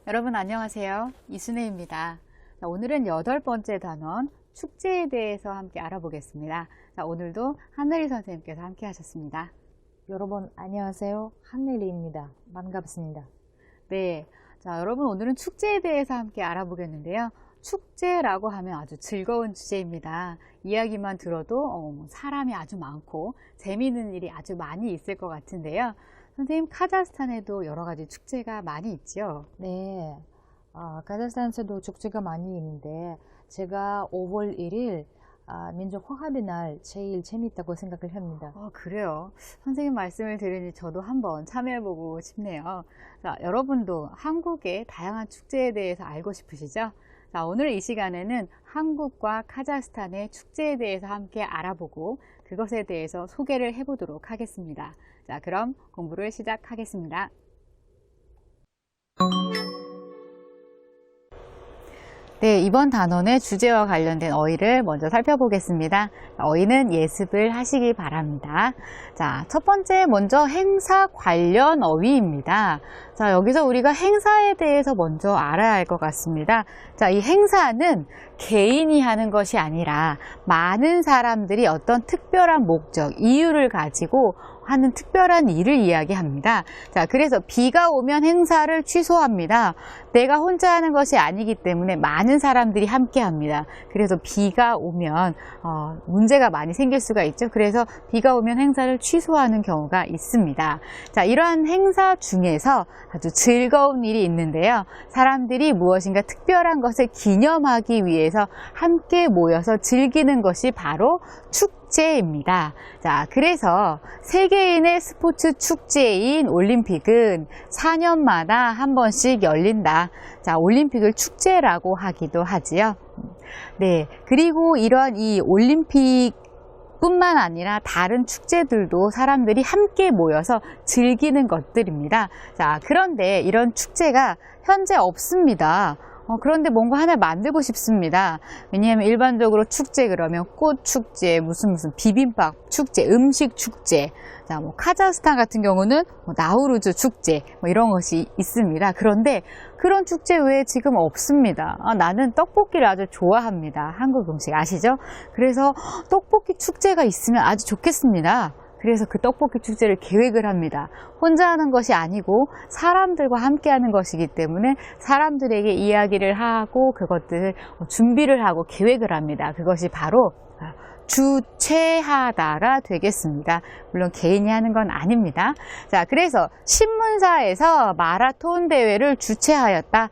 여러분 안녕하세요. 이순혜입니다. 오늘은 8번째 단원 축제에 대해서 함께 알아보겠습니다. 오늘도 한내리 선생님께서 함께 하셨습니다. 여러분 안녕하세요. 한내리입니다. 반갑습니다. 네, 여러분 오늘은 축제에 대해서 함께 알아보겠는데요. 축제라고 하면 아주 즐거운 주제입니다. 이야기만 들어도 사람이 아주 많고 재미있는 일이 아주 많이 있을 것 같은데요. 선생님, 카자흐스탄에도 여러 가지 축제가 많이 있죠? 네, 카자흐스탄에서도 축제가 많이 있는데 제가 5월 1일 민족 화합의 날 제일 재밌다고 생각을 합니다. 그래요. 선생님 말씀을 들으니 저도 한번 참여해보고 싶네요. 자, 여러분도 한국의 다양한 축제에 대해서 알고 싶으시죠? 자, 오늘 이 시간에는 한국과 카자흐스탄의 축제에 대해서 함께 알아보고 그것에 대해서 소개를 해보도록 하겠습니다. 자, 그럼 공부를 시작하겠습니다. 네, 이번 단원의 주제와 관련된 어휘를 먼저 살펴보겠습니다. 어휘는 예습을 하시기 바랍니다. 자, 첫 번째 먼저 행사 관련 어휘입니다. 자, 여기서 우리가 행사에 대해서 먼저 알아야 할 것 같습니다. 자, 이 행사는 개인이 하는 것이 아니라 많은 사람들이 어떤 특별한 목적, 이유를 가지고 하는 특별한 일을 이야기합니다. 자, 그래서 비가 오면 행사를 취소합니다. 내가 혼자 하는 것이 아니기 때문에 많은 사람들이 함께 합니다. 그래서 비가 오면 문제가 많이 생길 수가 있죠. 그래서 비가 오면 행사를 취소하는 경우가 있습니다. 자, 이러한 행사 중에서 아주 즐거운 일이 있는데요. 사람들이 무엇인가 특별한 것을 기념하기 위해서 함께 모여서 즐기는 것이 바로 축제입니다. 자, 그래서 세계인의 스포츠 축제인 올림픽은 4년마다 한 번씩 열린다. 자, 올림픽을 축제라고 하기도 하지요. 네, 그리고 이러한 이 올림픽 뿐만 아니라 다른 축제들도 사람들이 함께 모여서 즐기는 것들입니다. 자, 그런데 이런 축제가 현재 없습니다. 그런데 뭔가 하나 만들고 싶습니다. 왜냐하면 일반적으로 축제 그러면 꽃 축제, 무슨 비빔밥 축제, 음식 축제. 자, 카자흐스탄 같은 경우는 나우루즈 축제, 이런 것이 있습니다. 그런데 그런 축제 외에 지금 없습니다. 나는 떡볶이를 아주 좋아합니다. 한국 음식 아시죠? 그래서 떡볶이 축제가 있으면 아주 좋겠습니다. 그래서 그 떡볶이 축제를 계획을 합니다. 혼자 하는 것이 아니고 사람들과 함께 하는 것이기 때문에 사람들에게 이야기를 하고 그것들을 준비를 하고 계획을 합니다. 그것이 바로 주최하다가 되겠습니다. 물론 개인이 하는 건 아닙니다. 자, 그래서 신문사에서 마라톤 대회를 주최하였다.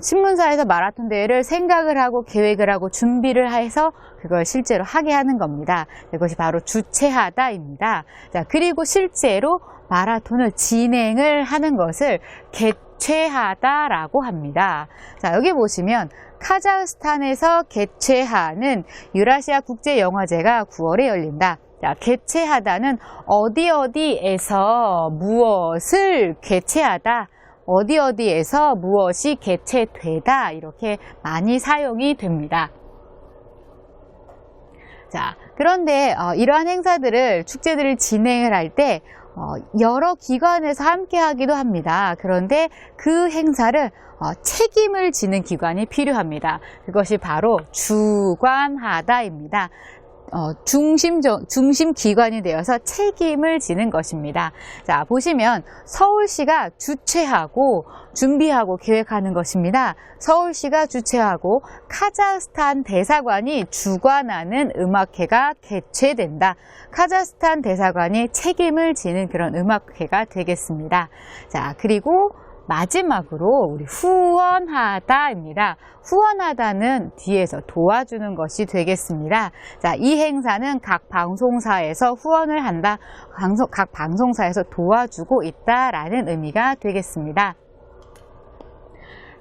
신문사에서 마라톤 대회를 생각을 하고 계획을 하고 준비를 해서 그걸 실제로 하게 하는 겁니다. 이것이 바로 주최하다입니다. 자, 그리고 실제로 마라톤을 진행을 하는 것을 개최하다라고 합니다. 자, 여기 보시면 카자흐스탄에서 개최하는 유라시아 국제영화제가 9월에 열린다. 자, 개최하다는 어디에서 무엇을 개최하다, 어디에서 무엇이 개최되다, 이렇게 많이 사용이 됩니다. 자, 그런데 이러한 행사들을, 축제들을 진행을 할 때 여러 기관에서 함께 하기도 합니다. 그런데 그 행사를 책임을 지는 기관이 필요합니다. 그것이 바로 주관하다입니다. 중심 기관이 되어서 책임을 지는 것입니다. 자, 보시면 서울시가 주최하고 준비하고 계획하는 것입니다. 서울시가 주최하고 카자흐스탄 대사관이 주관하는 음악회가 개최된다. 카자흐스탄 대사관이 책임을 지는 그런 음악회가 되겠습니다. 자, 그리고 마지막으로 우리 후원하다입니다. 후원하다는 뒤에서 도와주는 것이 되겠습니다. 자, 이 행사는 각 방송사에서 후원을 한다. 각 방송사에서 도와주고 있다라는 의미가 되겠습니다.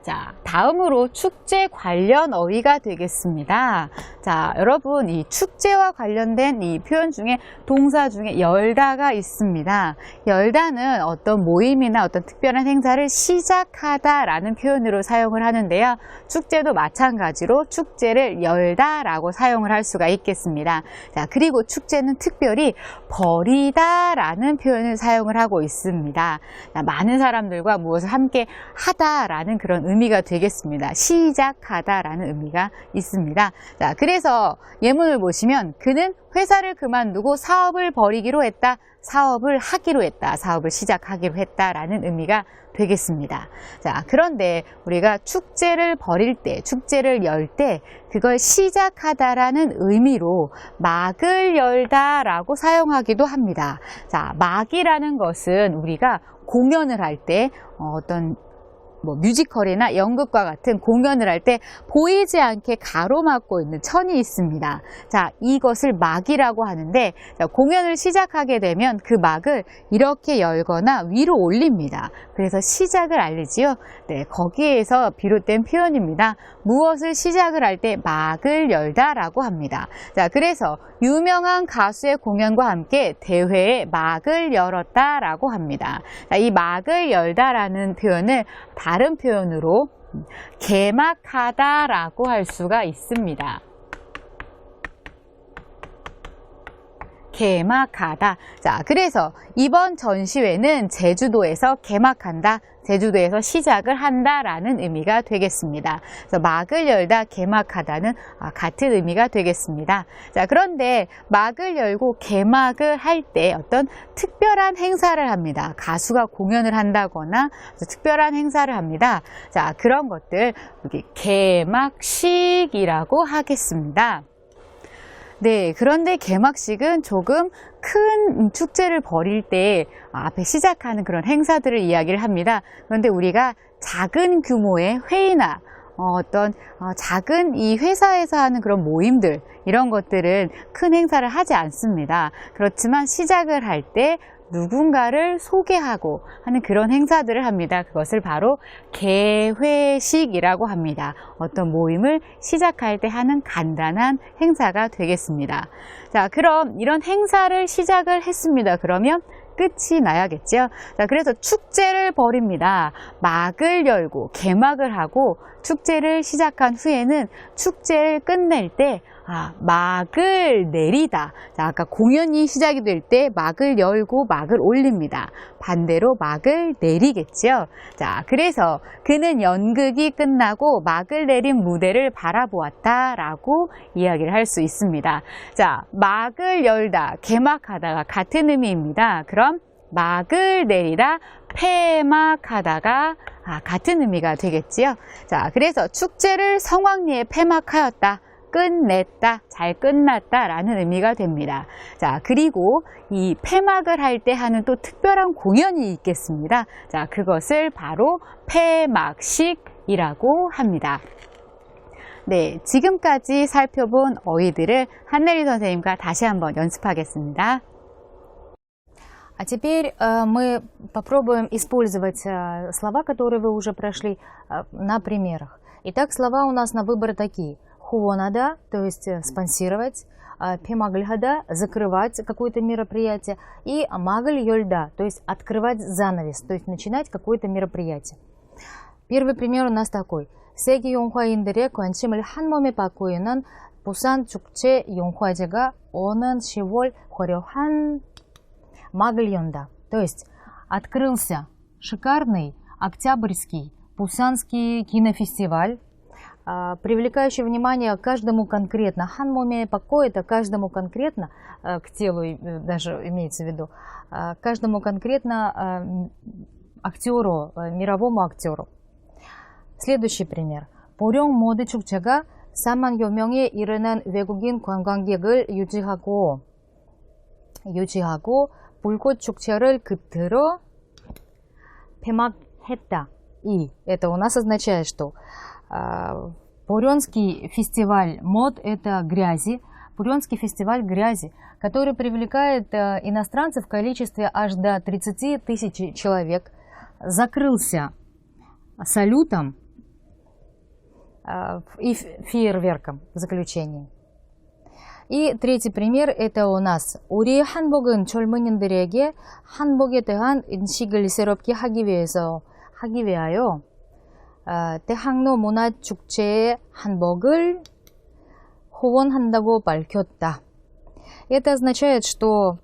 자, 다음으로 축제 관련 어휘가 되겠습니다. 자, 여러분 이 축제와 관련된 이 표현 중에 동사 중에 열다가 있습니다. 열다는 어떤 모임이나 어떤 특별한 행사를 시작하다라는 표현으로 사용을 하는데요. 축제도 마찬가지로 축제를 열다라고 사용을 할 수가 있겠습니다. 자, 그리고 축제는 특별히 벌이다라는 표현을 사용을 하고 있습니다. 자, 많은 사람들과 무엇을 함께 하다라는 그런 의미가 되겠습니다. 시작하다라는 의미가 있습니다. 자, 그래서 예문을 보시면 그는 회사를 그만두고 사업을 벌이기로 했다, 사업을 하기로 했다, 사업을 시작하기로 했다라는 의미가 되겠습니다. 자, 그런데 우리가 축제를 벌일 때, 축제를 열 때 그걸 시작하다라는 의미로 막을 열다라고 사용하기도 합니다. 자, 막이라는 것은 우리가 공연을 할 때 어떤 뮤지컬이나 연극과 같은 공연을 할 때 보이지 않게 가로막고 있는 천이 있습니다. 자, 이것을 막이라고 하는데, 자, 공연을 시작하게 되면 그 막을 이렇게 열거나 위로 올립니다. 그래서 시작을 알리지요. 네, 거기에서 비롯된 표현입니다. 무엇을 시작을 할 때 막을 열다라고 합니다. 자, 그래서 유명한 가수의 공연과 함께 대회에 막을 열었다라고 합니다. 자, 이 막을 열다라는 표현을 다른 표현으로 개막하다라고 할 수가 있습니다. 개막하다. 자, 그래서 이번 전시회는 제주도에서 개막한다, 제주도에서 시작을 한다라는 의미가 되겠습니다. 그래서 막을 열다, 개막하다는 같은 의미가 되겠습니다. 자, 그런데 막을 열고 개막을 할 때 어떤 특별한 행사를 합니다. 가수가 공연을 한다거나 특별한 행사를 합니다. 자, 그런 것들 여기 개막식이라고 하겠습니다. 네, 그런데 개막식은 조금 큰 축제를 벌일 때 앞에 시작하는 그런 행사들을 이야기를 합니다. 그런데 우리가 작은 규모의 회의나 어떤 작은 이 회사에서 하는 그런 모임들, 이런 것들은 큰 행사를 하지 않습니다. 그렇지만 시작을 할 때 누군가를 소개하고 하는 그런 행사들을 합니다. 그것을 바로 개회식이라고 합니다. 어떤 모임을 시작할 때 하는 간단한 행사가 되겠습니다. 자, 그럼 이런 행사를 시작을 했습니다. 그러면 끝이 나야겠죠. 자, 그래서 축제를 벌입니다. 막을 열고 개막을 하고 축제를 시작한 후에는 축제를 끝낼 때 막을 내리다. 자, 아까 공연이 시작이 될 때 막을 열고 막을 올립니다. 반대로 막을 내리겠죠. 자, 그래서 그는 연극이 끝나고 막을 내린 무대를 바라보았다라고 이야기를 할 수 있습니다. 자, 막을 열다, 개막하다가 같은 의미입니다. 그럼 막을 내리다, 폐막하다가 같은 의미가 되겠지요. 자, 그래서 축제를 성황리에 폐막하였다, 끝냈다, 잘 끝났다 라는 의미가 됩니다. 자, 그리고 이 폐막을 할 때 하는 또 특별한 공연이 있겠습니다. 자, 그것을 바로 폐막식이라고 합니다. 네, 지금까지 살펴본 어휘들을 한내리 선생님과 다시 한번 연습하겠습니다. А теперь мы попробуем использовать слова, которые вы уже прошли на примерах. Итак, слова у нас на выбор такие. Хуонада, то есть спонсировать, пемагльхада, закрывать какое-то мероприятие, и магль йольда, то есть открывать занавес, то есть начинать какое-то мероприятие. Первый пример у нас такой. 세계 용화인들의 관심을 한몸에 받고 있는 부산 축제 용화제가 오는 10월 화려한 막을 연다. То есть открылся шикарный октябрьский Пусанский кинофестиваль, привлекающий внимание каждому конкретно. 한몸에 받고 это каждому конкретно, к телу даже имеется в виду, каждому конкретно актеру, мировому актеру. следующий пример. 보령 모드 축제가 4만여 명에 이르는 외국인 관광객을 유치하고 불꽃 축제를 끝으로 폐막했다. И это у нас означает, что Буренский фестиваль мод – это грязи, Буренский фестиваль грязи, который привлекает иностранцев в количестве аж до 30 тысяч человек, закрылся салютом и фейерверком в заключении. И третий пример это у нас 우리 한복은 젊은이들에게 한복에 대한 인식을 새롭게 하기 위하여 대학로 문화축제의 한복을 후원한다고 밝혔다. Это означает, что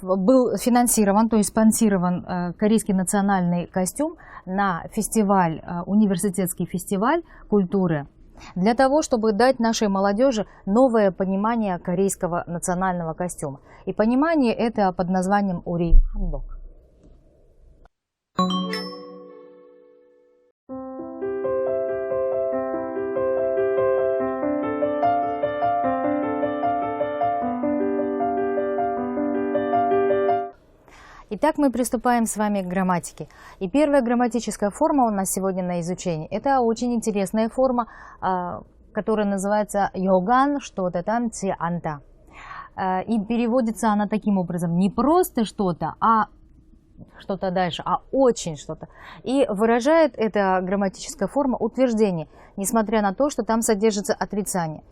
был финансирован, то есть спонсирован корейский национальный костюм на фестиваль, университетский фестиваль культуры, для того, чтобы дать нашей молодежи новое понимание корейского национального костюма. И понимание это под названием 우리 한복. Итак, мы приступаем с вами к грамматике. И первая грамматическая форма у нас сегодня на изучении. Это очень интересная форма, которая называется йоган, что-то там, ці анта. И переводится она таким образом: не просто что-то, а что-то дальше, а очень что-то. И выражает эта грамматическая форма утверждение, несмотря на то, что там содержится отрицание.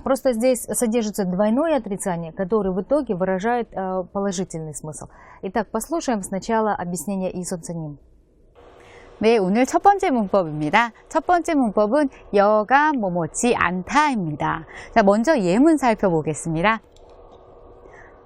Просто здесь содержится двойное отрицание, которое в итоге выражает положительный смысл. Итак, послушаем сначала объяснение 이선생님. 네, 오늘 첫 번째 문법입니다. 첫 번째 문법은 여가 뭐뭐지 않다입니다. 자, 먼저 예문 살펴보겠습니다.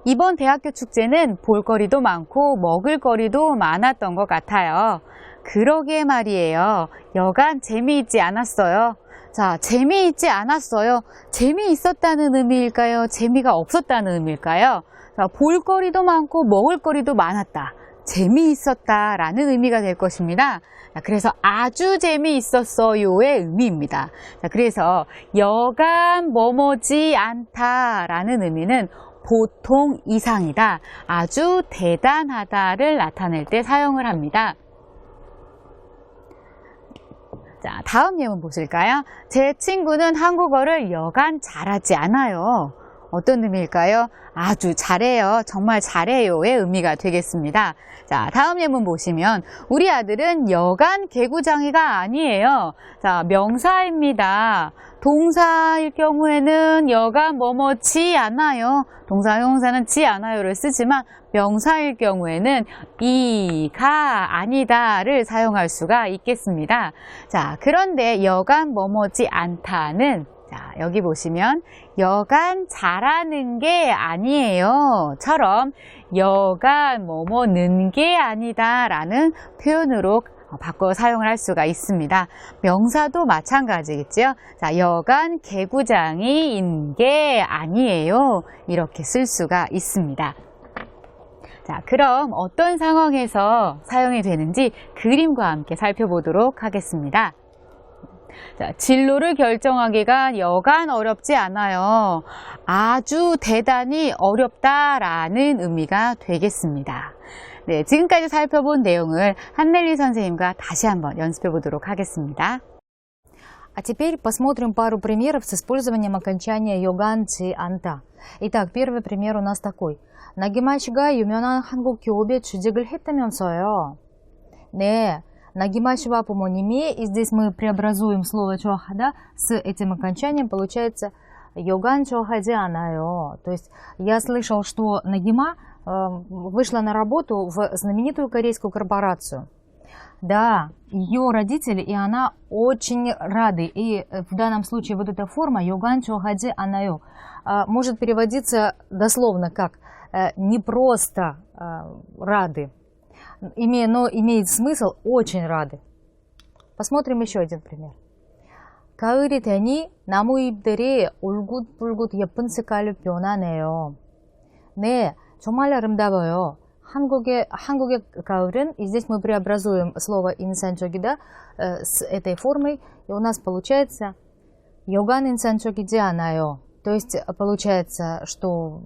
이번 대학교 축제는 볼거리도 많고 먹을거리도 많았던 것 같아요. 그러게 말이에요. 여간 재미있지 않았어요. 자, 재미있지 않았어요. 재미있었다는 의미일까요? 재미가 없었다는 의미일까요? 자, 볼거리도 많고 먹을거리도 많았다. 재미있었다라는 의미가 될 것입니다. 자, 그래서 아주 재미있었어요의 의미입니다. 자, 그래서 여간 뭐뭐지 않다라는 의미는 보통 이상이다, 아주 대단하다를 나타낼 때 사용을 합니다. 자, 다음 예문 보실까요? 제 친구는 한국어를 여간 잘하지 않아요. 어떤 의미일까요? 아주 잘해요. 정말 잘해요의 의미가 되겠습니다. 자, 다음 예문 보시면 우리 아들은 여간 개구장이가 아니에요. 자, 명사입니다. 동사일 경우에는 여간 뭐뭐지 않아요. 동사 형용사는 지 않아요를 쓰지만 명사일 경우에는 이가 아니다를 사용할 수가 있겠습니다. 자, 그런데 여간 뭐뭐지 않다는, 자, 여기 보시면 여간 잘하는 게 아니에요 처럼 여간 뭐뭐는 게 아니다 라는 표현으로 바꿔 사용을 할 수가 있습니다. 명사도 마찬가지겠죠. 자, 여간 개구장이인 게 아니에요 이렇게 쓸 수가 있습니다. 자, 그럼 어떤 상황에서 사용이 되는지 그림과 함께 살펴보도록 하겠습니다. 자, 진로를 결정하기가 여간 어렵지 않아요. 아주 대단히 어렵다라는 의미가 되겠습니다. 네, 지금까지 살펴본 내용을 한넬리 선생님과 다시 한번 연습해 보도록 하겠습니다. А теперь посмотрим пару примеров с использованием окончания йоган, 치, анта. Итак, первый пример у нас такой. 나기만 씨가 유명한 한국 교업에 취직을 했다면서요. 네. 나기ма 씨와 부모님이, и здесь мы преобразуем слово чохада с этим окончанием, получается йоган чохади анаё. То есть я слышал, что Нагима вышла на работу в знаменитую корейскую корпорацию. Да, ее родители и она очень рады. И в данном случае вот эта форма йоган чохади анаё может переводиться дословно как не просто рады, но имеет смысл очень рады. Посмотрим еще один пример. 가을이 되니 나무 잎들이 울긋불긋 예쁜 색깔로 변하네요. 네, 정말 아름다워요. 한국의 가을은, и здесь мы преобразуем слово 인산적이다 с этой формой, и у нас получается 여간 인산적이지 않아요. То есть получается, что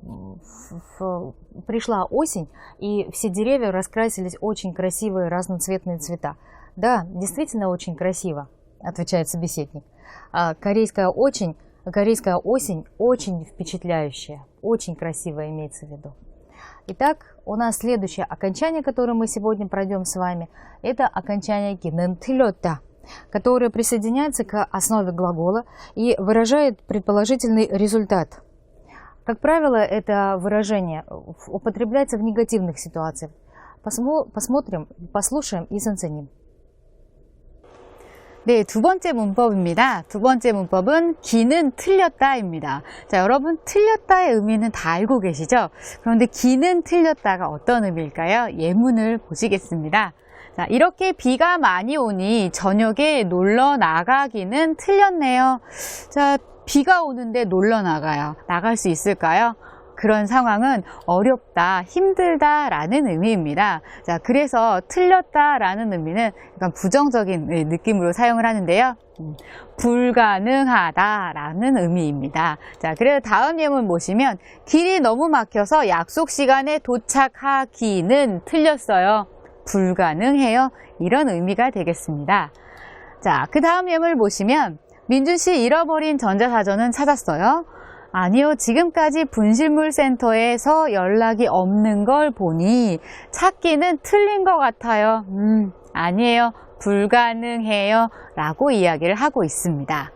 пришла осень, и все деревья раскрасились очень красивые разноцветные цвета. Да, действительно очень красиво, отвечает собеседник. Корейская осень очень впечатляющая, очень красивая имеется в виду. Итак, у нас следующее окончание, которое мы сегодня пройдем с вами, это окончание 기는 틀렸다, которое присоединяется к основе глагола и выражает предположительный результат. Как правило, это выражение употребляется в негативных ситуациях. Посмотрим, послушаем и оценим. 네, 두 번째 문법입니다. 두 번째 문법은 기는 틀렸다입니다. 자, 여러분 틀렸다의 의미는 다 알고 계시죠? 그런데 기는 틀렸다가 어떤 의미일까요? 예문을 보시겠습니다. 자, 이렇게 비가 많이 오니 저녁에 놀러 나가기는 틀렸네요. 자, 비가 오는데 놀러 나가요. 나갈 수 있을까요? 그런 상황은 어렵다, 힘들다 라는 의미입니다. 자, 그래서 틀렸다 라는 의미는 약간 부정적인 느낌으로 사용을 하는데요. 불가능하다 라는 의미입니다. 자, 그래서 다음 예문 보시면 길이 너무 막혀서 약속 시간에 도착하기는 틀렸어요. 불가능해요. 이런 의미가 되겠습니다. 자, 그 다음 예문을 보시면 민준 씨 잃어버린 전자사전은 찾았어요? 아니요, 지금까지 분실물 센터에서 연락이 없는 걸 보니 찾기는 틀린 것 같아요. 아니에요, 불가능해요 라고 이야기를 하고 있습니다.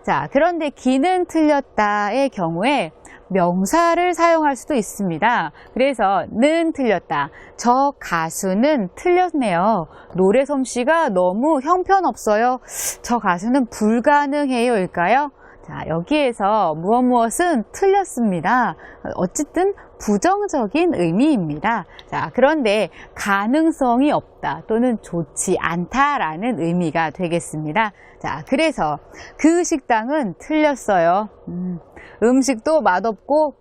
자, 그런데 기는 틀렸다의 경우에 명사를 사용할 수도 있습니다. 그래서 는 틀렸다. 저 가수는 틀렸네요. 노래 솜씨가 너무 형편없어요. 저 가수는 불가능해요 일까요? 자, 여기에서 무엇은 틀렸습니다. 어쨌든 부정적인 의미입니다. 자, 그런데 가능성이 없다 또는 좋지 않다라는 의미가 되겠습니다. 자, 그래서 그 식당은 틀렸어요. 음식도 맛없고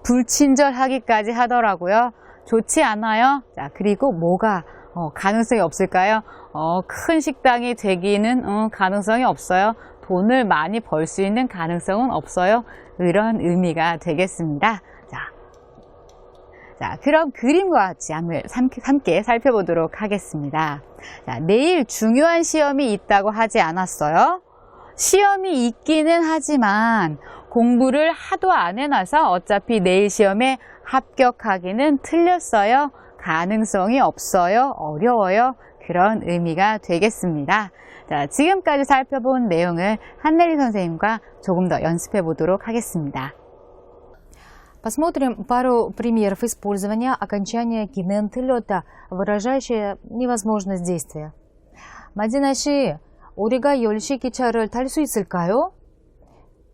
불친절하기까지 하더라고요. 좋지 않아요. 자, 그리고 뭐가 가능성이 없을까요? 큰 식당이 되기는 가능성이 없어요. 돈을 많이 벌 수 있는 가능성은 없어요. 이런 의미가 되겠습니다. 자, 그럼 그림과 같이 함께 살펴보도록 하겠습니다. 자, 내일 중요한 시험이 있다고 하지 않았어요? 시험이 있기는 하지만 공부를 하도 안 해놔서 어차피 내일 시험에 합격하기는 틀렸어요. 가능성이 없어요. 어려워요. 그런 의미가 되겠습니다. 자, 지금까지 살펴본 내용을 한내리 선생님과 조금 더 연습해 보도록 하겠습니다. Посмотрим пару примеров использования окончания 기는 틀렸다, выражающее невозможность действия. 마디나 씨, 우리가 10시 기차를 탈 수 있을까요?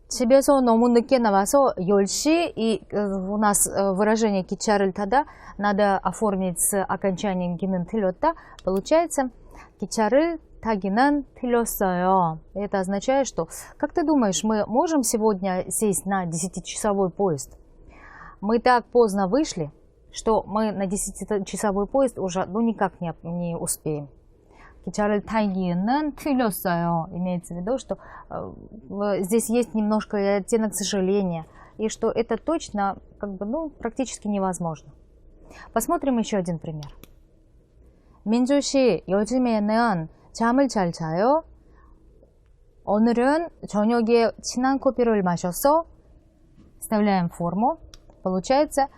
집에서 너무 늦게 나와서 10시, и у нас выражение 기차를 타다 надо оформить с окончанием 기는 틀렸다. Получается, 기차를 타기는 틀렸어요. Это означает, что, как ты думаешь, мы можем сегодня сесть на 10-часовой поезд? Мы так поздно вышли, что мы на 10-часовой поезд уже никак не успеем. 기차를 타기는 틀렸어요. Имеется в виду, что здесь есть немножко оттенок сожаления, и что это точно практически невозможно. Посмотрим еще один пример. 민주 씨, 요즘에는 잠을 잘 자요? 오늘은 저녁에 진한 커피를 마셨어? Вставляем форму. Получается,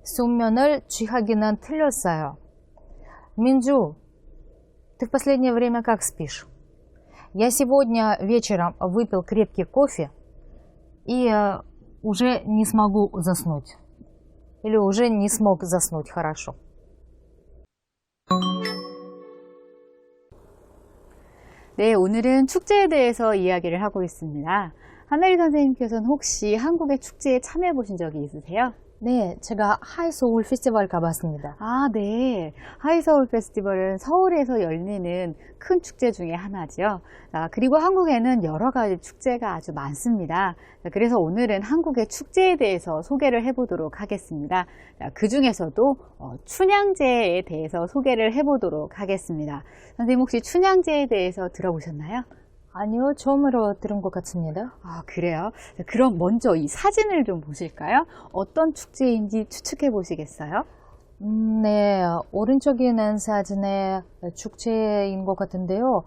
숙면을 취하기는 틀렸어요. 민주, ты в последнее время как спишь? Я сегодня вечером выпил крепкий кофе и уже не смогу заснуть. Или уже не смог заснуть хорошо. 네, 오늘은 축제에 대해서 이야기를 하고 있습니다. 한혜리 선생님께서는 혹시 한국의 축제에 참여해 보신 적이 있으세요? 네, 제가 하이서울 페스티벌 가봤습니다. 아, 네. 하이서울 페스티벌은 서울에서 열리는 큰 축제 중에 하나죠. 그리고 한국에는 여러 가지 축제가 아주 많습니다. 그래서 오늘은 한국의 축제에 대해서 소개를 해보도록 하겠습니다. 그 중에서도 춘향제에 대해서 소개를 해보도록 하겠습니다. 선생님 혹시 춘향제에 대해서 들어보셨나요? 아니요, 처음으로 들은 것 같습니다. 아, 그래요? 그럼 먼저 이 사진을 좀 보실까요? 어떤 축제인지 추측해 보시겠어요? 네, 오른쪽에 있는 사진의 축제인 것 같은데요.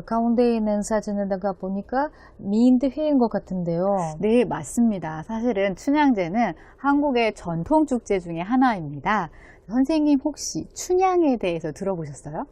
가운데 있는 사진에다가 보니까 미인대회인 것 같은데요. 네, 맞습니다. 사실은 춘향제는 한국의 전통 축제 중에 하나입니다. 선생님 혹시 춘향에 대해서 들어보셨어요?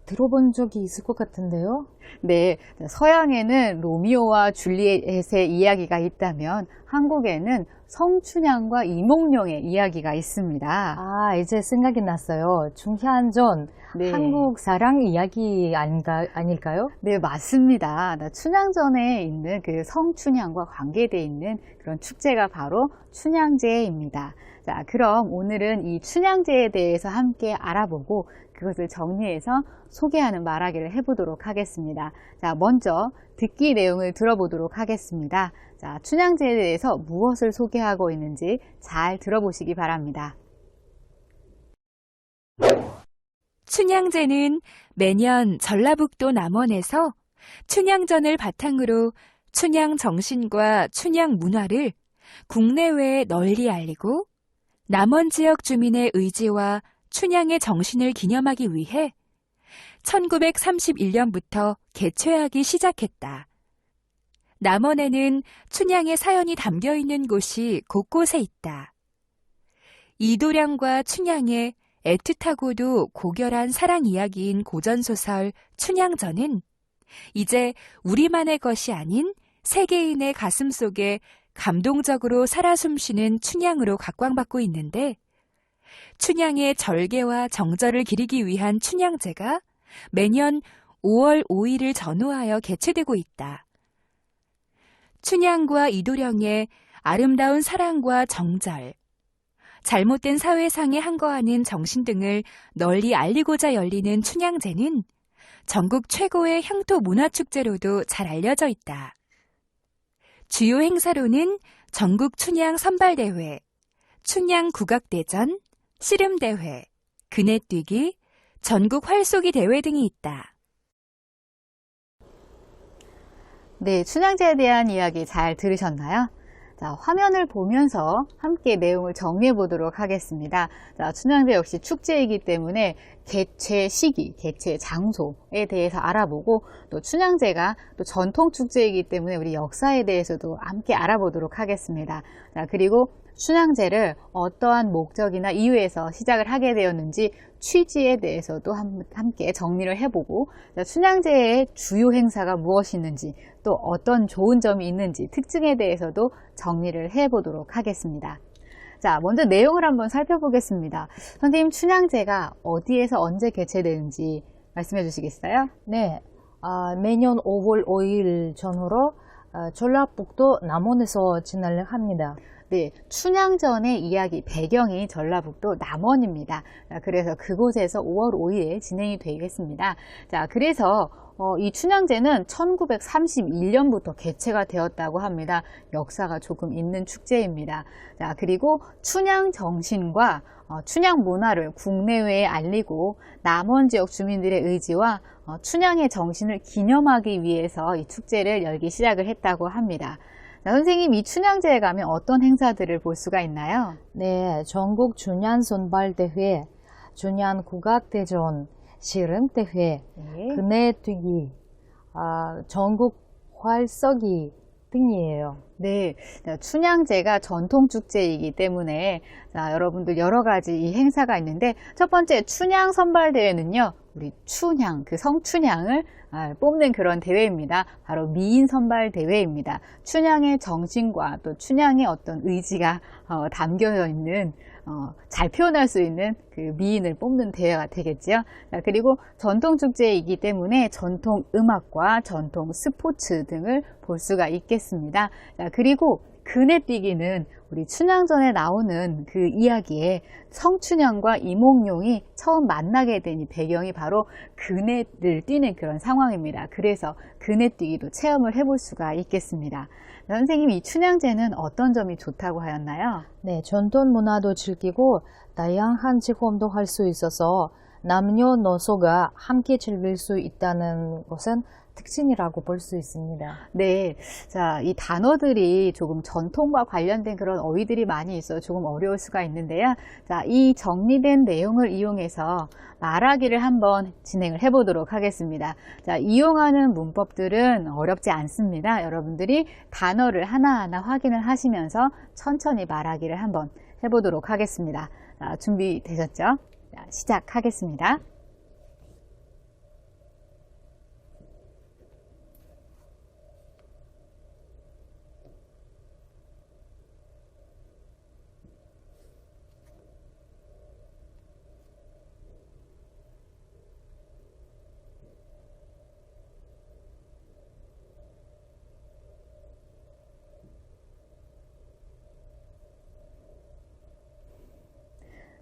들어본 적이 있을 것 같은데요. 네, 서양에는 로미오와 줄리엣의 이야기가 있다면 한국에는 성춘향과 이몽룡의 이야기가 있습니다. 아, 이제 생각이 났어요. 춘향전, 네. 한국 사랑 이야기 아닐까요? 네, 맞습니다. 춘향전에 있는 그 성춘향과 관계되어 있는 그런 축제가 바로 춘향제입니다. 자, 그럼 오늘은 이 춘향제에 대해서 함께 알아보고 그것을 정리해서 소개하는 말하기를 해보도록 하겠습니다. 자, 먼저 듣기 내용을 들어보도록 하겠습니다. 자, 춘향제에 대해서 무엇을 소개하고 있는지 잘 들어보시기 바랍니다. 춘향제는 매년 전라북도 남원에서 춘향전을 바탕으로 춘향 정신과 춘향 문화를 국내외에 널리 알리고 남원 지역 주민의 의지와 춘향의 정신을 기념하기 위해 1931년부터 개최하기 시작했다. 남원에는 춘향의 사연이 담겨 있는 곳이 곳곳에 있다. 이도량과 춘향의 애틋하고도 고결한 사랑 이야기인 고전소설 춘향전은 이제 우리만의 것이 아닌 세계인의 가슴 속에 감동적으로 살아 숨쉬는 춘향으로 각광받고 있는데 춘향의 절개와 정절을 기리기 위한 춘향제가 매년 5월 5일을 전후하여 개최되고 있다. 춘향과 이도령의 아름다운 사랑과 정절, 잘못된 사회상에 항거하는 정신 등을 널리 알리고자 열리는 춘향제는 전국 최고의 향토 문화축제로도 잘 알려져 있다. 주요 행사로는 전국 춘향 선발대회, 춘향 국악대전, 씨름대회, 그네뛰기, 전국 활쏘기 대회 등이 있다. 네, 춘향제에 대한 이야기 잘 들으셨나요? 자, 화면을 보면서 함께 내용을 정리해 보도록 하겠습니다. 자, 춘향제 역시 축제이기 때문에 개최 시기, 개최 장소에 대해서 알아보고 또 춘향제가 또 전통 축제이기 때문에 우리 역사에 대해서도 함께 알아보도록 하겠습니다. 자, 그리고 춘향제를 어떠한 목적이나 이유에서 시작을 하게 되었는지 취지에 대해서도 함께 정리를 해보고 춘향제의 주요 행사가 무엇이 있는지 또 어떤 좋은 점이 있는지 특징에 대해서도 정리를 해보도록 하겠습니다. 자, 먼저 내용을 한번 살펴보겠습니다. 선생님, 춘향제가 어디에서 언제 개최되는지 말씀해 주시겠어요? 네, 매년 5월 5일 전후로 전라북도 남원에서 진행을 합니다. 네, 춘향전의 이야기 배경이 전라북도 남원입니다. 그래서 그곳에서 5월 5일에 진행이 되겠습니다. 자, 그래서 이 춘향제는 1931년부터 개최가 되었다고 합니다. 역사가 조금 있는 축제입니다. 자, 그리고 춘향 정신과 춘향 문화를 국내외에 알리고 남원 지역 주민들의 의지와 춘향의 정신을 기념하기 위해서 이 축제를 열기 시작을 했다고 합니다. 자, 선생님, 이 춘향제에 가면 어떤 행사들을 볼 수가 있나요? 네, 전국 춘향 선발대회, 춘향 국악대전, 씨름대회, 네. 그네뛰기, 전국 활쏘기 등이에요. 네, 춘향제가 전통축제이기 때문에 여러분들 여러 가지 이 행사가 있는데 첫 번째 춘향 선발대회는요. 우리 춘향, 그 성춘향을 뽑는 그런 대회입니다. 바로 미인 선발대회입니다. 춘향의 정신과 또 춘향의 어떤 의지가 담겨져 있는 잘 표현할 수 있는 그 미인을 뽑는 대회가 되겠죠. 그리고 전통축제이기 때문에 전통 음악과 전통 스포츠 등을 볼 수가 있겠습니다. 그리고 그네뛰기는 우리 춘향전에 나오는 그 이야기에 성춘향과 이몽룡이 처음 만나게 된 이 배경이 바로 그네를 뛰는 그런 상황입니다. 그래서 그네뛰기도 체험을 해볼 수가 있겠습니다. 선생님, 이 춘향제는 어떤 점이 좋다고 하였나요? 네, 전통 문화도 즐기고 다양한 체험도 할 수 있어서 남녀노소가 함께 즐길 수 있다는 것은 특징이라고 볼 수 있습니다. 네. 자, 이 단어들이 조금 전통과 관련된 그런 어휘들이 많이 있어서 조금 어려울 수가 있는데요. 자, 이 정리된 내용을 이용해서 말하기를 한번 진행을 해보도록 하겠습니다. 자, 이용하는 문법들은 어렵지 않습니다. 여러분들이 단어를 하나하나 확인을 하시면서 천천히 말하기를 한번 해보도록 하겠습니다. 자, 준비되셨죠? 자, 시작하겠습니다.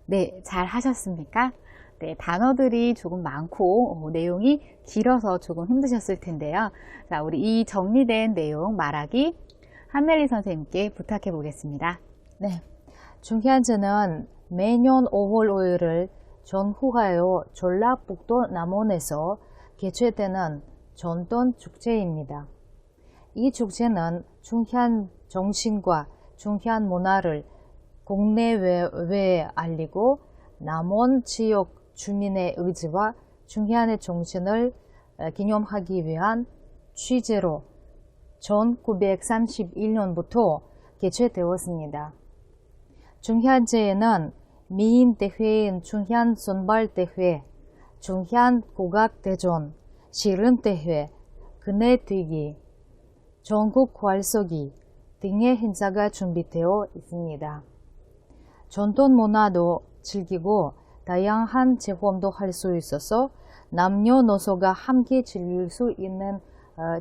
네, 잘 하셨습니까? 네, 단어들이 조금 많고 내용이 길어서 조금 힘드셨을 텐데요. 자, 우리 이 정리된 내용 말하기 한멜리 선생님께 부탁해 보겠습니다. 네, 중현제는 매년 5월 5일을 전후하여 전라북도 남원에서 개최되는 전통 축제입니다. 이 축제는 중현 정신과 중현 문화를 국내외에 알리고 남원 지역 주민의 의지와 중현의 정신을 기념하기 위한 취지로 1931년부터 개최되었습니다. 중현제에는 미인대회인 중현선발대회, 중현국악대전, 씨름대회, 그네뛰기, 전국활쏘기 등의 행사가 준비되어 있습니다. 전통 문화도 즐기고 다양한 체험도 할 수 있어서 남녀노소가 함께 즐길 수 있는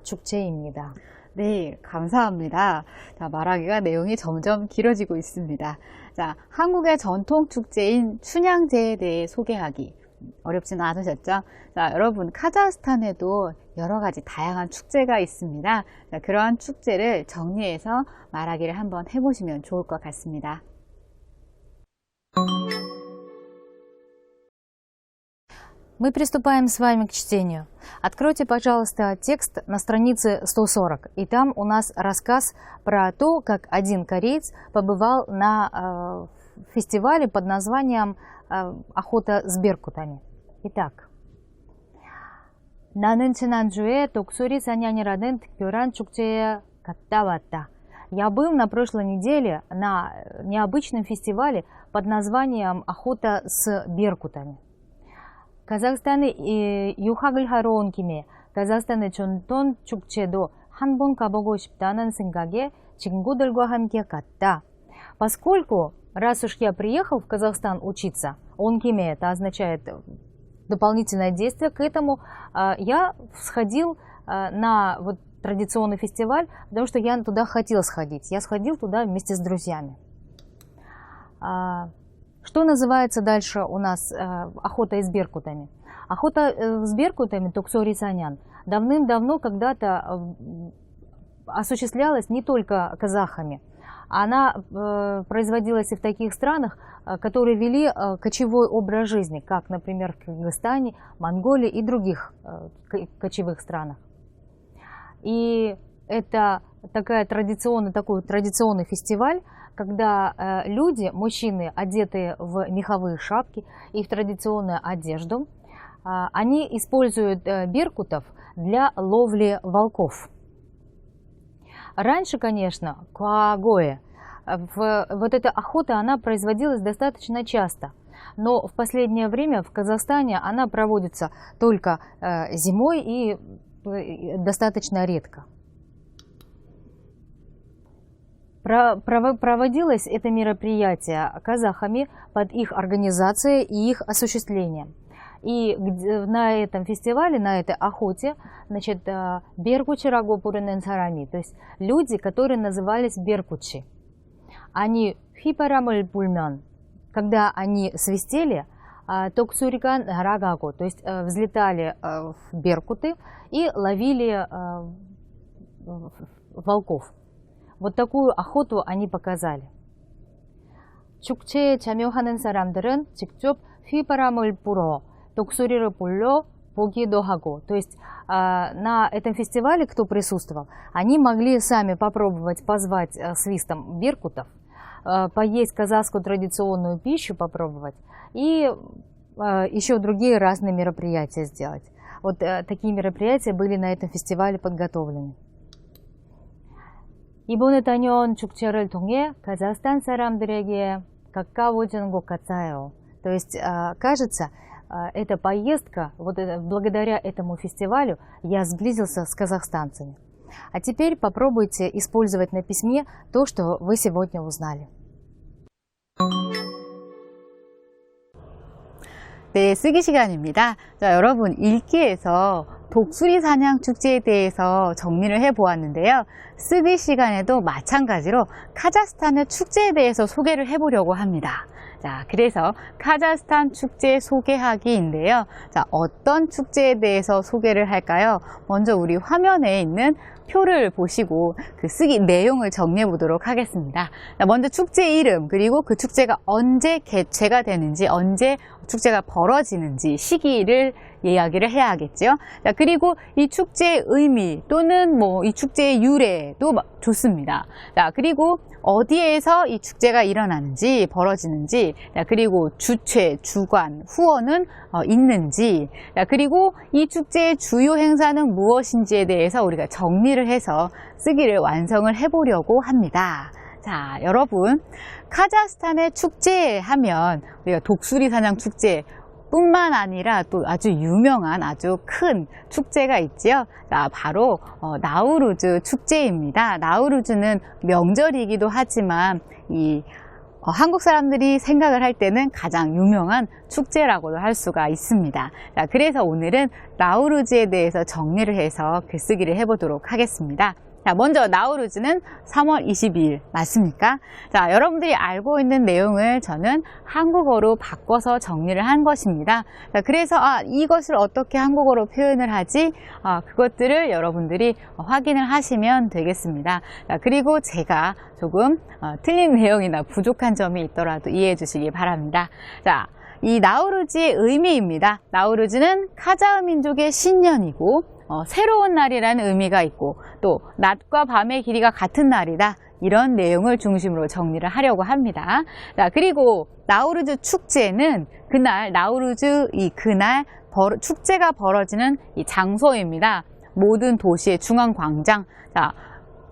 축제입니다. 네, 감사합니다. 자, 말하기가 내용이 점점 길어지고 있습니다. 자, 한국의 전통 축제인 춘향제에 대해 소개하기. 어렵지는 않으셨죠? 자, 여러분, 카자흐스탄에도 여러 가지 다양한 축제가 있습니다. 자, 그러한 축제를 정리해서 말하기를 한번 해보시면 좋을 것 같습니다. Мы приступаем с вами к чтению. Откройте, пожалуйста, текст на странице 140. И там у нас рассказ про то, как один кореец побывал на фестивале под названием «Охота с беркутами». Итак. 나는 지난주에 독수리 사냥이라는 특별한 축제에 갔다 왔다. Я был на прошлой неделе на необычном фестивале под названием «Охота с беркутами». 카자흐스탄에 유학을 하러 온 김에 카자흐스탄의 전통 축제도 한번 가보고 싶다는 생각에 친구들과 함께 갔다. Поскольку, раз уж я приехал в Казахстан учиться, он 김에 это означает дополнительное действие к этому, я сходил на вот традиционный фестиваль, потому что я туда хотел сходить. Я сходил туда вместе с друзьями. Что называется дальше у нас охотой с беркутами? Охота с беркутами, токсори санян, давным-давно когда-то осуществлялась не только казахами. Она производилась и в таких странах, которые вели кочевой образ жизни, как, например, в Кыргызстане, Монголии и других кочевых странах. И это такой традиционный фестиваль, когда люди, мужчины, одетые в меховые шапки и в традиционную одежду, они используют беркутов для ловли волков. Раньше, конечно, куагоэ, вот эта охота, она производилась достаточно часто. Но в последнее время в Казахстане она проводится только зимой и достаточно редко. Проводилось это мероприятие казахами под их организацией и их осуществлением. И на этом фестивале, на этой охоте, значит, беркучи рагопуренен сарами, то есть люди, которые назывались беркучи. Они хипарамыль пульмен, когда они свистели, токсурикан рагаго, то есть взлетали в беркуты и ловили волков. Вот такую охоту они показали. 축제에 참여하는 사람들은 직접 휘바람을 불어 독수리를 불러 보기도 하고. То есть на этом фестивале, кто присутствовал, они могли сами попробовать позвать свистом беркутов, поесть казахскую традиционную пищу, попробовать, и еще другие разные мероприятия сделать. Вот такие мероприятия были на этом фестивале подготовлены. 이번에 다녀온 축제를 통해 казахстан 사람들에게 가까워지는 것 같아요. То есть, кажется, эта поездка, вот благодаря этому фестивалю я сблизился с казахстанцами. А теперь попробуйте использовать на письме то, что вы сегодня узнали. 네, 쓰기 시간입니다. 자, 여러분, 읽기에서 독수리 사냥 축제에 대해서 정리를 해보았는데요. 쓰기 시간에도 마찬가지로 카자흐스탄의 축제에 대해서 소개를 해보려고 합니다. 자, 그래서 카자흐스탄 축제 소개하기인데요. 자, 어떤 축제에 대해서 소개를 할까요? 먼저 우리 화면에 있는 표를 보시고 그 쓰기 내용을 정리해 보도록 하겠습니다. 자, 먼저 축제 이름, 그리고 그 축제가 언제 개최가 되는지, 언제 축제가 벌어지는지 시기를 이야기를 해야 하겠죠. 자, 그리고 이 축제의 의미 또는 뭐 이 축제의 유래도 좋습니다. 자, 그리고 어디에서 이 축제가 일어나는지, 벌어지는지, 자, 그리고 주최, 주관, 후원은 있는지, 자, 그리고 이 축제의 주요 행사는 무엇인지에 대해서 우리가 정리를 해서 쓰기를 완성을 해보려고 합니다. 자, 여러분, 카자흐스탄의 축제 하면 우리가 독수리 사냥 축제 뿐만 아니라 또 아주 유명한 아주 큰 축제가 있지요. 자, 바로 나우루즈 축제입니다. 나우루즈는 명절이기도 하지만 한국 사람들이 생각을 할 때는 가장 유명한 축제라고도 할 수가 있습니다. 자, 그래서 오늘은 나우루즈에 대해서 정리를 해서 글쓰기를 해보도록 하겠습니다. 자, 먼저 나우루즈는 3월 22일 맞습니까? 자, 여러분들이 알고 있는 내용을 저는 한국어로 바꿔서 정리를 한 것입니다. 자, 그래서 이것을 어떻게 한국어로 표현을 하지? 그것들을 여러분들이 확인을 하시면 되겠습니다. 자, 그리고 제가 조금 틀린 내용이나 부족한 점이 있더라도 이해해 주시기 바랍니다. 자, 이 나우루즈의 의미입니다. 나우루즈는 카자흐 민족의 신년이고 새로운 날이라는 의미가 있고 또 낮과 밤의 길이가 같은 날이다. 이런 내용을 중심으로 정리를 하려고 합니다. 자, 그리고 나우루즈 축제는 그날 나우루즈 그날 축제가 벌어지는 이 장소입니다. 모든 도시의 중앙광장. 자,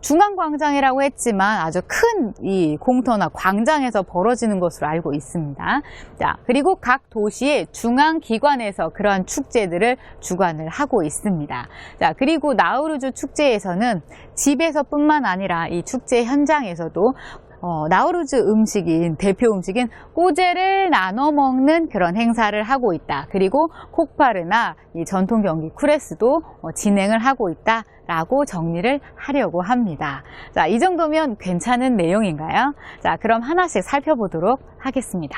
중앙광장이라고 했지만 아주 큰 이 공터나 광장에서 벌어지는 것으로 알고 있습니다. 자, 그리고 각 도시의 중앙기관에서 그러한 축제들을 주관을 하고 있습니다. 자, 그리고 나우루즈 축제에서는 집에서뿐만 아니라 이 축제 현장에서도 나우루즈 음식인, 대표 음식인 꼬제를 나눠 먹는 그런 행사를 하고 있다. 그리고 콕파르나 이 전통 경기 쿠레스도 진행을 하고 있다. 라고 정리를 하려고 합니다. 자, 이 정도면 괜찮은 내용인가요? 자, 그럼 하나씩 살펴보도록 하겠습니다.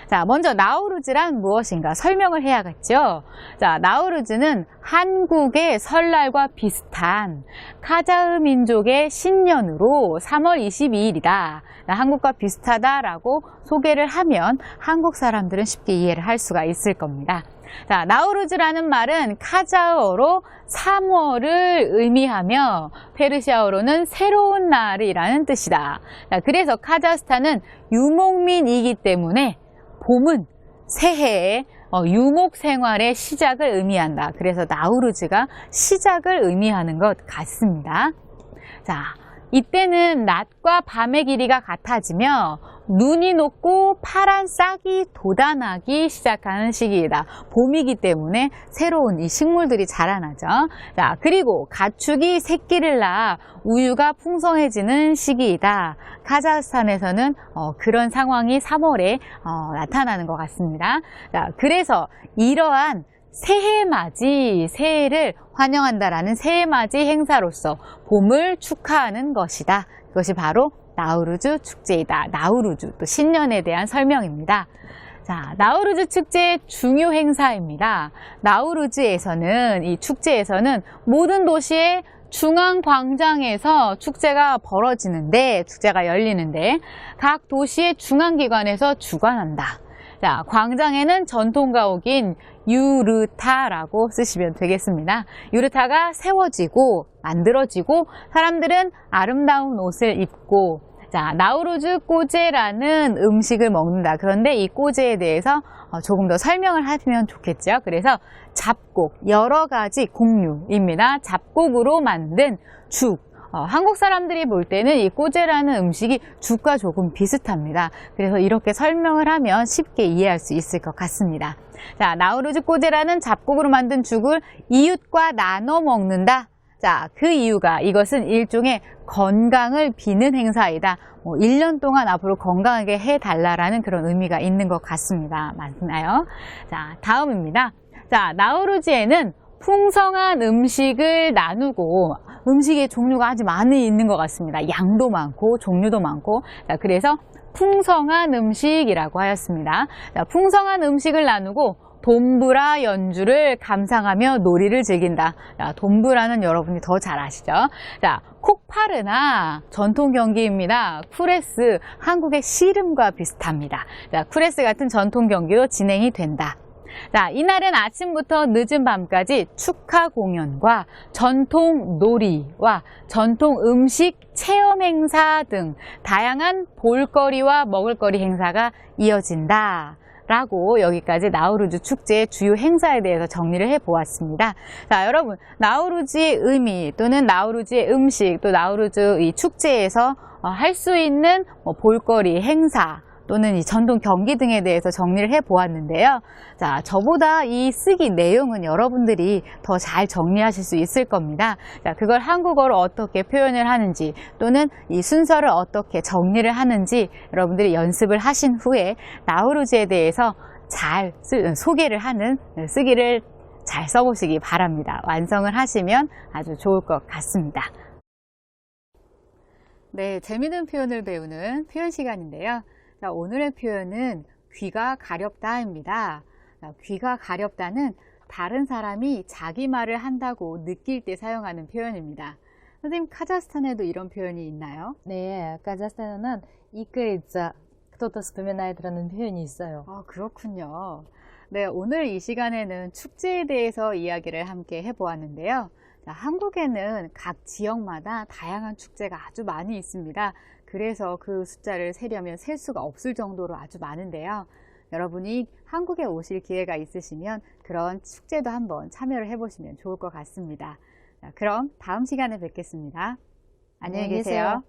자, 먼저 나우루즈란 무엇인가 설명을 해야겠죠. 자, 나우루즈는 한국의 설날과 비슷한 카자흐 민족의 신년으로 3월 22일이다. 한국과 비슷하다라고 소개를 하면 한국 사람들은 쉽게 이해를 할 수가 있을 겁니다. 자, 나우루즈라는 말은 카자흐어로 3월을 의미하며 페르시아어로는 새로운 날이라는 뜻이다. 자, 그래서 카자흐스탄은 유목민이기 때문에 봄은 새해의 유목 생활의 시작을 의미한다. 그래서 나우루즈가 시작을 의미하는 것 같습니다. 자, 이때는 낮과 밤의 길이가 같아지며 눈이 녹고 파란 싹이 돋아나기 시작하는 시기이다. 봄이기 때문에 새로운 이 식물들이 자라나죠. 자, 그리고 가축이 새끼를 낳아 우유가 풍성해지는 시기이다. 카자흐스탄에서는 그런 상황이 3월에 나타나는 것 같습니다. 자, 그래서 이러한 새해맞이, 새해를 환영한다라는 새해맞이 행사로서 봄을 축하하는 것이다. 그것이 바로 나우루즈 축제이다. 나우루즈, 또 신년에 대한 설명입니다. 자, 나우루즈 축제의 중요 행사입니다. 나우루즈에서는, 이 축제에서는 모든 도시의 중앙광장에서 축제가 벌어지는데, 축제가 열리는데, 각 도시의 중앙기관에서 주관한다. 자, 광장에는 전통 가옥인 유르타라고 쓰시면 되겠습니다. 유르타가 세워지고 만들어지고 사람들은 아름다운 옷을 입고 자, 나우루즈 꼬제라는 음식을 먹는다. 그런데 이 꼬제에 대해서 조금 더 설명을 하면 좋겠죠. 그래서 잡곡, 여러 가지 곡류입니다. 잡곡으로 만든 죽. 한국 사람들이 볼 때는 이 꼬제라는 음식이 죽과 조금 비슷합니다. 그래서 이렇게 설명을 하면 쉽게 이해할 수 있을 것 같습니다. 자, 나우루즈 꼬제라는 잡곡으로 만든 죽을 이웃과 나눠 먹는다. 자, 그 이유가 이것은 일종의 건강을 비는 행사이다. 1년 동안 앞으로 건강하게 해달라는 그런 의미가 있는 것 같습니다. 맞나요? 자, 다음입니다. 자, 나우루즈에는 풍성한 음식을 나누고 음식의 종류가 아주 많이 있는 것 같습니다. 양도 많고 종류도 많고 자, 그래서 풍성한 음식이라고 하였습니다. 자, 풍성한 음식을 나누고 돈브라 연주를 감상하며 놀이를 즐긴다. 자, 돈브라는 여러분이 더 잘 아시죠? 자, 콕파르나 전통 경기입니다. 쿠레스, 한국의 씨름과 비슷합니다. 자, 쿠레스 같은 전통 경기도 진행이 된다. 자, 이날은 아침부터 늦은 밤까지 축하 공연과 전통 놀이와 전통 음식 체험 행사 등 다양한 볼거리와 먹을거리 행사가 이어진다. 라고 여기까지 나우루즈 축제의 주요 행사에 대해서 정리를 해보았습니다. 자, 여러분, 나우루즈의 의미 또는 나우루즈의 음식 또 나우루즈 이 축제에서 할 수 있는 볼거리, 행사 또는 이 전통 경기 등에 대해서 정리를 해보았는데요. 자, 저보다 이 쓰기 내용은 여러분들이 더 잘 정리하실 수 있을 겁니다. 자, 그걸 한국어로 어떻게 표현을 하는지 또는 이 순서를 어떻게 정리를 하는지 여러분들이 연습을 하신 후에 나우루즈에 대해서 잘 소개를 하는 쓰기를 잘 써보시기 바랍니다. 완성을 하시면 아주 좋을 것 같습니다. 네, 재미있는 표현을 배우는 표현 시간인데요. 자, 오늘의 표현은 귀가 가렵다입니다. 자, 귀가 가렵다는 다른 사람이 자기 말을 한다고 느낄 때 사용하는 표현입니다. 선생님, 카자흐스탄에도 이런 표현이 있나요? 네, 카자흐스탄에는 икается, кто-то вспоминает 라는 표현이 있어요. 그렇군요. 네, 오늘 이 시간에는 축제에 대해서 이야기를 함께 해보았는데요. 자, 한국에는 각 지역마다 다양한 축제가 아주 많이 있습니다. 그래서 그 숫자를 세려면 셀 수가 없을 정도로 아주 많은데요. 여러분이 한국에 오실 기회가 있으시면 그런 축제도 한번 참여를 해보시면 좋을 것 같습니다. 자, 그럼 다음 시간에 뵙겠습니다. 안녕히 계세요.